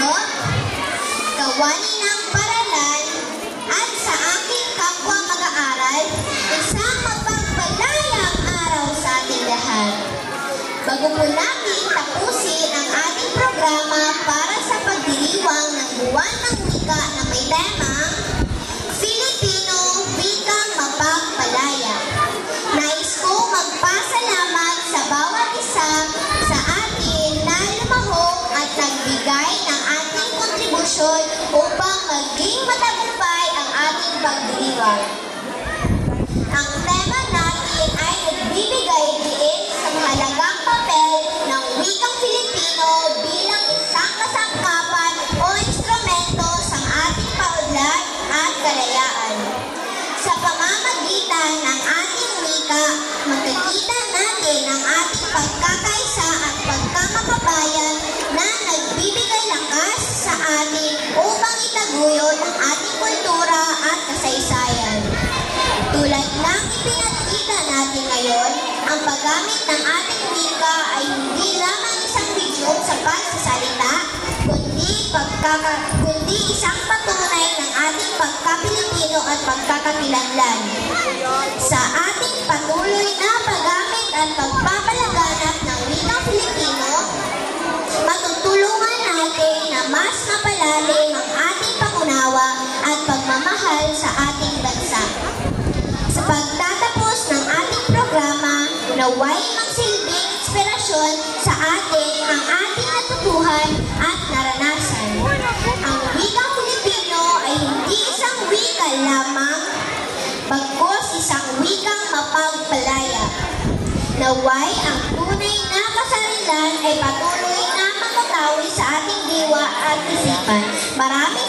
manunod, kawani ng paralan, at sa aking kapwa mag-aaral, isang mapagpalayang araw sa ating lahat. Bago po natin tapusin ang ating programa para sa pagdiriwang ng buwan ng wika na may temang Filipino Wikang Mapagpalaya, nais ko magpasalamat sa bawat isa sa atin na lumahok at nagbigay ng ating kontribusyon upang maging matagumpay ang ating pagdiriwang. Ang tema natin ay nagbibigay diin sa mahalagang papel ng wikang Filipino bilang isang kasangkapan o instrumento sa ating paunlad at kalayaan. Sa pamamagitan ng ating wika, makikita natin ang ating pagkakaisa at pagkamakabayan na nagbibigay lakas sa atin upang itaguyod ang ating kultura at kasaysayan. Tulad ng ipinakita natin ngayon, ang paggamit ng ating wika ay hindi lamang isang video sa pagsasalita, kundi isang patunay ng ating pagka-Pilipino at pagkakakilanlan. Sa ating patuloy na paggamit at pagpapalaganap ng wikang Filipino, matutulungan natin na mas mapalalim ang ating pangunawa at pagmamahal sa ating bansa. Sa pagtatapos ng ating programa, naway magsilbing inspirasyon sa atin ang ating natutuhan at naranasan. Ang wikang Filipino ay hindi isang wika lamang, bagkus isang wikang mapagpalaya. Naway ang tunay na kasarilan ay patuloy na makatawi sa ating diwa at isipan. Maraming